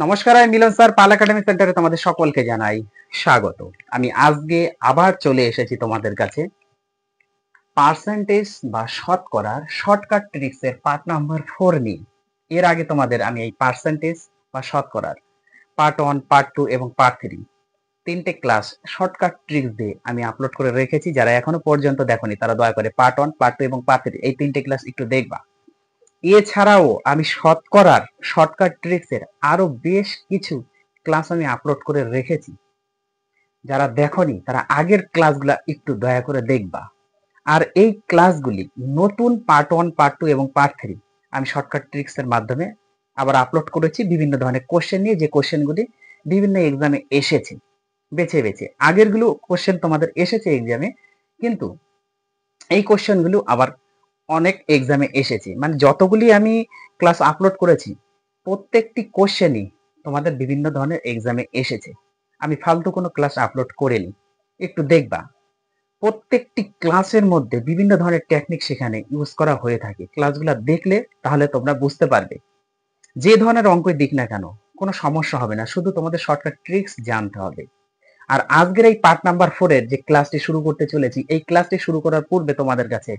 নমস্কার, আমি মিলন স্যার, পাল একাডেমি সেন্টারে তোমাদের সকলকে জানাই স্বাগত। আমি আজকে আবার চলে এসেছি তোমাদের কাছে পার্সেন্টেজ বা শতকরার শর্টকাট ট্রিক্স এর পার্ট নাম্বার 4 নিয়ে। এর আগে তোমাদের আমি এই পার্সেন্টেজ বা শতকরার পার্ট 1, পার্ট 2 এবং পার্ট 3 তিনটে ক্লাস শর্টকাট ট্রিক্স দিয়ে আমি আপলোড করে রেখেছি। যারা এখনো পর্যন্ত দেখোনি তারা দয়া করে পার্ট 1, পার্ট 2 এবং পার্ট 3 এই তিনটে ক্লাস একটু দেখবা। এছাড়াও আমি শতকরার শর্টকাট ট্রিক্স এর আরো বেশ কিছু ক্লাস আমি আপলোড করে রেখেছি। যারা দেখোনি তারা আগের ক্লাসগুলো একটু দয়া করে দেখবা। আর এই ক্লাসগুলি নতুন পার্ট 1, পার্ট 2 এবং পার্ট 3 আমি শর্টকাট ট্রিক্স এর মাধ্যমে আবার আপলোড করেছি বিভিন্ন ধরনের কোশ্চেন নিয়ে, যে কোশ্চেনগুলি বিভিন্ন এক্সামে এসেছে বেছে বেছে। আগেরগুলো কোশ্চেন তোমাদের এসেছে এক্সামে, কিন্তু এই কোশ্চেনগুলো আবার অনেক এক্সামে এসেছে। মানে যতগুলি আমি ক্লাস আপলোড করেছি প্রত্যেকটি কোশ্চেনই তোমাদের বিভিন্ন ধরনের এক্সামে এসেছে। আমি ফালতু কোনো ক্লাস আপলোড করিনি, একটু দেখবা। প্রত্যেকটি ক্লাসের মধ্যে বিভিন্ন ধরনের টেকনিক সেখানে ইউজ করা হয়ে থাকে। ক্লাসগুলো দেখলে তাহলে তোমরা বুঝতে পারবে। যে ধরনের অঙ্কই দিক না কেন কোনো সমস্যা হবে না, শুধু তোমাদের শর্টকাট ট্রিক্স জানতে হবে। আর আজকের এই পার্ট নাম্বার 4 এর যে ক্লাসটি শুরু করতে চলেছি, এই ক্লাসটি শুরু করার পূর্বে তোমাদের কাছে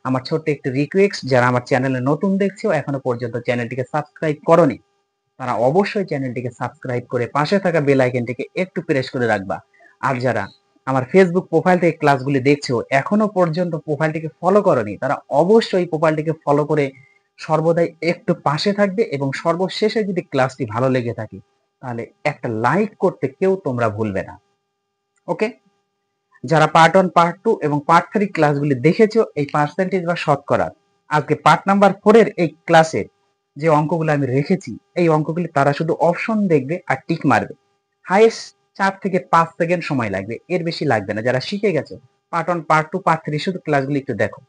আমার ছোট্ট একটি রিকোয়েস্ট, যারা আমার চ্যানেলে নতুন দেখছো এখনো পর্যন্ত চ্যানেলটিকে সাবস্ক্রাইব করোনি তারা অবশ্যই চ্যানেলটিকে সাবস্ক্রাইব করে পাশে থাকা বেল আইকনটিকে একটু প্রেস করে রাখবা। আর যারা আমার ফেসবুক প্রোফাইল থেকে ক্লাসগুলি দেখছো এখনো পর্যন্ত প্রোফাইলটিকে ফলো করোনি তারা অবশ্যই প্রোফাইলটিকে ফলো করে সর্বদাই একটু পাশে থাকবে। এবং সর্বশেষে যদি ক্লাসটি ভালো লেগে থাকে তাহলে একটা লাইক করতে কেউ তোমরা ভুলবে না। ওকে, যারা পার্ট 1, পার্ট 2 এবং পার্ট 3 ক্লাসগুলি দেখেছো এই পার্সেন্টেজ বা শতকরা, আজকে পার্ট নাম্বার 4 এর এই ক্লাসে যে অঙ্কগুলো আমি রেখেছি এই অঙ্কগুলি তারা শুধু অপশন দেখবে আর টিক মারবে। হাইয়েস্ট 4 থেকে 5 সেকেন্ড সময় লাগবে, এর বেশি লাগবে না। যারা শিখে গেছো পার্ট 1, পার্ট 2, পার্ট 3 শুধু ক্লাসগুলি একটু দেখো।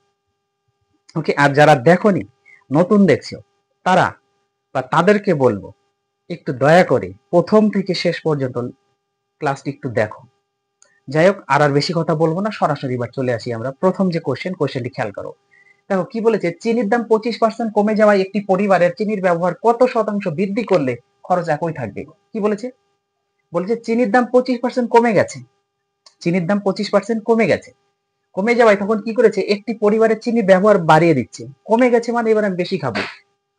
ওকে, আর যারা দেখোনি নতুন দেখছো তারা বা তাদেরকে বলবো একটু দয়া করে প্রথম থেকে শেষ পর্যন্ত ক্লাসটি একটু দেখো। যাই হোক, আর বেশি কথা বলবো না, সরাসরি এবার চলে আসি আমরা প্রথম যে কোশ্চেনটি খেয়াল করো। দেখো কি বলেছে, চিনির দাম 25% কমে যাওয়ায় একটি পরিবারের চিনির ব্যবহার কত শতাংশ বৃদ্ধি করলে খরচ একই থাকবে। কি বলেছে? বলেছে চিনির দাম 25% কমে গেছে। চিনির দাম 25% কমে গেছে, কমে যাওয়ায় তখন কি করেছে, একটি পরিবারের চিনির ব্যবহার বাড়িয়ে দিচ্ছে। কমে গেছে মানে এবার আমি বেশি খাবো,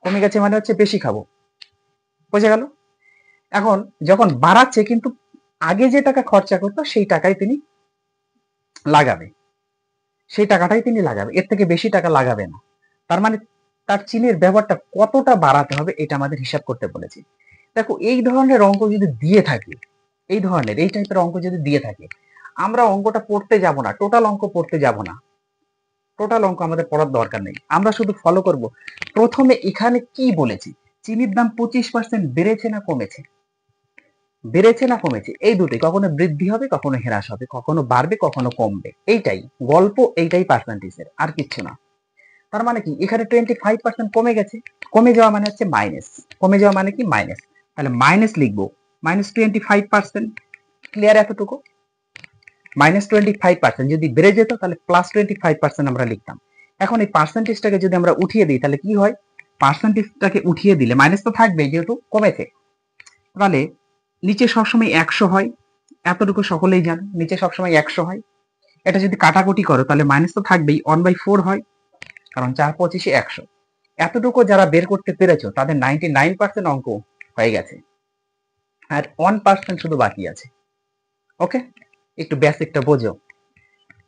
কমে গেছে মানে হচ্ছে বেশি খাবো। বোঝা গেল? এখন যখন বাড়াচ্ছে কিন্তু আগে যে টাকা খরচা করতো সেই টাকাই তিনি লাগাবে, সেই টাকাটাই তিনি লাগাবে, এর থেকে বেশি টাকা লাগাবে না। তার মানে তার চিনির ব্যবহারটা কতটা বাড়াতে হবে এটা আমাদের হিসাব করতে বলেছি। দেখো এই ধরনের অঙ্ক যদি দিয়ে থাকে, এই ধরনের এই টাইপের অঙ্ক যদি দিয়ে থাকে, আমরা অঙ্কটা পড়তে যাব না, টোটাল অঙ্ক পড়তে যাব না, টোটাল অঙ্ক আমাদের পড়ার দরকার নেই। আমরা শুধু ফলো করব প্রথমে এখানে কি বলেছি, চিনির দাম 25% বেড়েছে না কমেছে, বেড়েছে না কমেছে, এই দুটোই, কখনো বৃদ্ধি হবে কখনো হ্রাস হবে, কখনো বাড়বে কখনো কমবে, এইটাই গল্প, এইটাই পার্সেন্টেজের, আর কিচ্ছু না। তার মানে কি এখানে 25% কমে গেছে, কমে যাওয়া মানে হচ্ছে মাইনাস, কমে যাওয়া মানে কি মাইনাস, তাহলে মাইনাস লিখবো -25%। ক্লিয়ার এতটুকু? -25% যদি বেড়ে যেত তাহলে +25% আমরা লিখতাম। এখন এই পার্সেন্টেজটাকে যদি আমরা উঠিয়ে দিই তাহলে কি হয়, পার্সেন্টেজটাকে উঠিয়ে দিলে মাইনাস তো থাকবে যেহেতু কমেছে, তাহলে নিচে সবসময় 100 হয়, এতটুকু সকলেই জানো, নিচে সবসময় 100 হয়। এটা যদি কাটাকুটি করো তাহলে মাইনাস তো থাকবেই, 1/4 হয়, কারণ 4 25 100। এতটুকু যারা বের করতে পেরেছো তাদের 99% অঙ্ক হয়ে গেছে, আর 1% শুধু বাকি আছে। ওকে, একটু বেসিকটা বোঝো।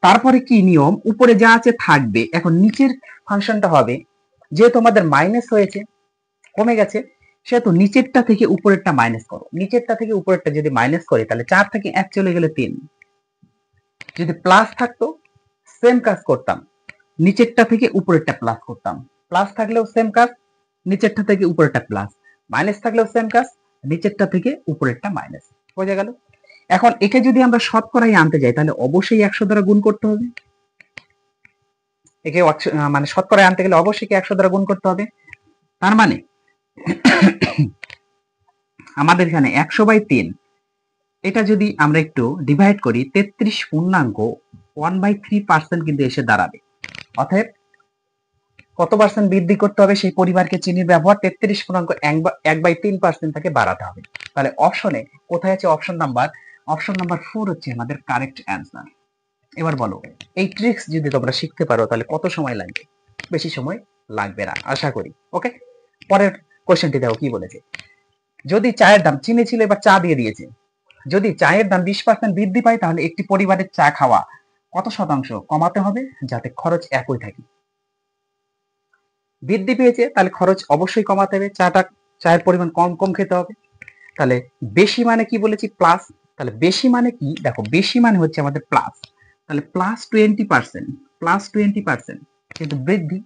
তারপরে কি নিয়ম, উপরে যা আছে থাকবে, এখন নিচের ফাংশনটা হবে, যে তোমাদের মাইনাস হয়েছে কমে গেছে সেহেতু নিচেরটা থেকে উপরেরটা মাইনাস করো। নিচেরটা থেকে উপরেরটা যদি মাইনাস করি তাহলে 4 থেকে 1 চলে গেলে 3। যদি প্লাস থাকতো সেম কাজ করতাম, নিচেরটা থেকে উপরেরটা প্লাস করতাম, প্লাস থাকলেও সেম কাজ, নিচেরটা থেকে উপরেরটা প্লাস, মাইনাস থাকলেও সেম কাজ, নিচেরটা থেকে উপরেরটা মাইনাস। বোঝা গেল? এখন একে যদি আমরা শতকরায় আনতে যাই তাহলে অবশ্যই 100 দ্বারা গুণ করতে হবে। একে মানে শতকরায় আনতে গেলে অবশ্যই 100 দ্বারা গুণ করতে হবে। তার মানে আমাদের এখানে 100/3 এটা যদি আমরা একটু ডিভাইড করি, 33 পূর্ণাঙ্ক 1/3% কিন্তু এসে দাঁড়াবে। অতএব কত পার্সেন্ট বৃদ্ধি করতে হবে সেই পরিবারকে চিনির ব্যবহার, 33 পূর্ণাঙ্ক 1/3% থেকে বাড়াতে হবে। তাহলে অপশনে কোথায় আছে অপশন নাম্বার 4 হচ্ছে আমাদের কারেক্ট অ্যান্সার। এবার বলো, এই ট্রিক্স যদি তোমরা শিখতে পারো তাহলে কত সময় লাগবে? বেশি সময় লাগবে না আশা করি। ওকে, পরের কোশ্চেনটি দেখো কি বলেছে। যদি চায়ের দাম, চিনি ছিল এবার চা দিয়ে দিয়েছে, যদি চায়ের দাম 20% বৃদ্ধি পায় তাহলে একটি পরিবারের চা খাওয়া কত শতাংশ কমাতে হবে যাতে খরচ একই থাকে? বৃদ্ধি পেয়েছে তাহলে খরচ অবশ্যই কমাতে হবে, চায়ের পরিমাণ কম কম খেতে হবে। তাহলে বেশি মানে কি বলেছি? প্লাস। তাহলে বেশি মানে কি? দেখো বেশি মানে হচ্ছে আমাদের প্লাস, তাহলে +20%, কিন্তু বৃদ্ধি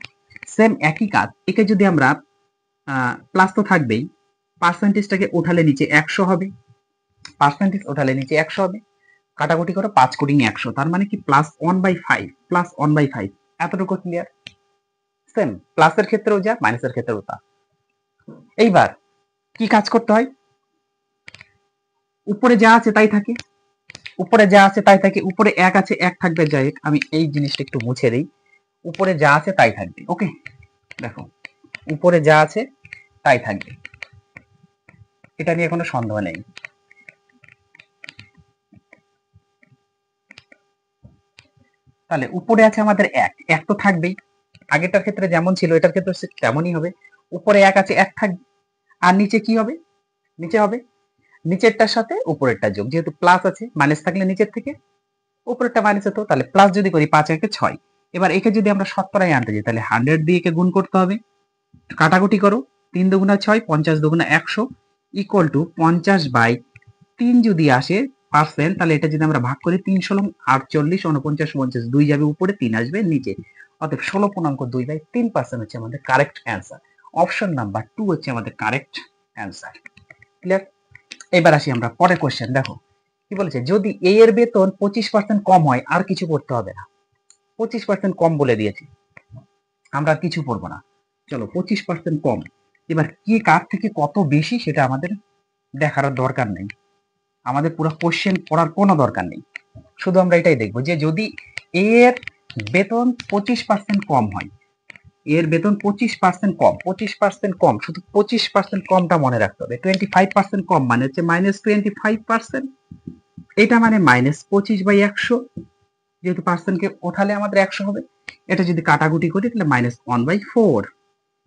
সেম একই কাজ। একে যদি আমরা প্লাস তো থাকবেই, পার্সেন্টেজটাকে উঠালে নিচে 100 হবে, পার্সেন্টেজ উঠালে নিচে 100 হবে, কাটাকুটি করো 5 কোটিং 100, তার মানে কি +1/5, এতটুকু ক্লিয়ার? সেম প্লাসের ক্ষেত্রেও যা মাইনাসের ক্ষেত্রেও তা। এইবার কি কাজ করতে হয়? উপরে যা আছে তাই থাকে, উপরে যা আছে তাই থাকে, উপরে 1 আছে 1 থাকবে, যাই হোক আমি এই জিনিসটা একটু মুছে দিই, উপরে যা আছে তাই থাকবে। ওকে, দেখো উপরে যা আছে তাই থাকবে, এটা নিয়ে কোনো সন্দেহ নেই। তাহলে উপরে আছে আমাদের 1 তো থাকবেই, আগেরটার ক্ষেত্রে যেমন ছিল এটার ক্ষেত্রে তেমনই হবে, উপরে 1 আছে 1 থাকবে, আর নিচে কি হবে? নিচে হবে নিচেরটার সাথে উপরেরটা যোগ, যেহেতু প্লাস আছে, মাইনাস থাকলে নিচের থেকে উপরেরটা মাইনাস হতো, তাহলে প্লাস যদি করি 5 1 6। এবার একে যদি আমরা শতকরায় আনতে যাই তাহলে 100 দিয়ে একে গুণ করতে হবে, কাটাকুটি করো, 3 দুগুণা 6, 50 দুগুণা 100 ইকুয়াল টু 50/3 যদি আসে পার্সেন্ট, তাহলে এটা যদি আমরা ভাগ করি 3 16 48 49 50, 2 যাবে উপরে 3 আসবে নিচে, অতএব 16.2/3% হচ্ছে আমাদের কারেক্ট অ্যান্সার। অপশন নাম্বার 2 হচ্ছে আমাদের কারেক্ট অ্যান্সার। ক্লিয়ার? এবার আসি আমরা পরের কোশ্চেন। দেখো কি বলেছে, যদি এ এর বেতন 25% কম হয় আর কিছু করতে হবে না। 25% কম বলে দিয়েছে, আমরা কিছু পড়বো না। চলো 25% কম, এবার কি কার থেকে কত বেশি সেটা আমাদের দেখার দরকার নেই, আমাদের পুরো কোশ্চেন পড়ার কোনো দরকার নেই, শুধু আমরা এটাই দেখবো যে যদি এর বেতন 25% কম হয়, এর বেতন 25% কম, শুধু 25% কমটা মনে রাখতে হবে। 25% কম মানে হচ্ছে -25%, এটা মানে -25/100, যেহেতু পার্সেন্টকে ওঠালে আমাদের 100 হবে, এটা যদি কাটাকুটি করি তাহলে -1/4,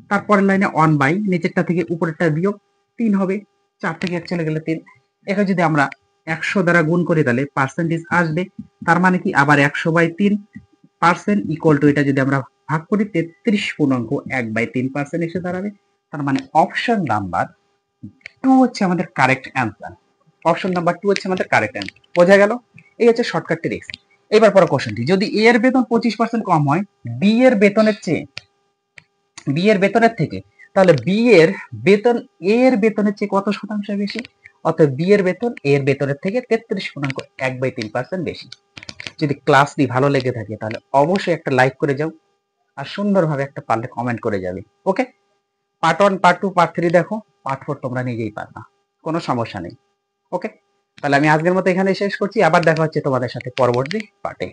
তারপরের লাইনে 1 বাই নিচেরটা থেকে উপরেরটা বিয়োগ 3 হবে, 4 থেকে 1 চলে গেলে 3, একে যদি আমরা 100 দ্বারা গুণ করি তাহলে পার্সেন্টেজ আসবে, তার মানে কি আবার 100/3% ইকুয়াল টু, এটা যদি আমরা ভাগ করি 33.1/3% এসে দাঁড়াবে, তার মানে অপশন নাম্বার 2 হচ্ছে আমাদের কারেক্ট অ্যান্সার। অপশন নাম্বার 2 হচ্ছে আমাদের কারেক্ট অ্যান্সার। বোঝা গেল? এই হচ্ছে শর্টকাট ট্রিক্স। এবার পরে কোশ্চেনটি, যদি এ এর বেতন 25% কম হয় বি এর বেতনের চেয়ে, বি এর বেতনের থেকে, তাহলে বি এর বেতন এ এর বেতনের চেয়ে কত শতাংশ বেশি? অতএব বি এর বেতন এ এর বেতনের থেকে 33.1/3% বেশি। যদি ক্লাসটি ভালো লেগে থাকে তাহলে অবশ্যই একটা লাইক করে যাও, আর সুন্দরভাবে একটা পারলে কমেন্ট করে যাবে। ওকে, পার্ট 1 পার্ট 2 পার্ট 3 দেখো, পার্ট 4 তোমরা নিজেই পারবা, কোনো সমস্যা নেই। ওকে, তাহলে আমি আজকের মতো এখানে শেষ করছি, আবার দেখা হচ্ছে তোমাদের সাথে পরবর্তী পার্টে।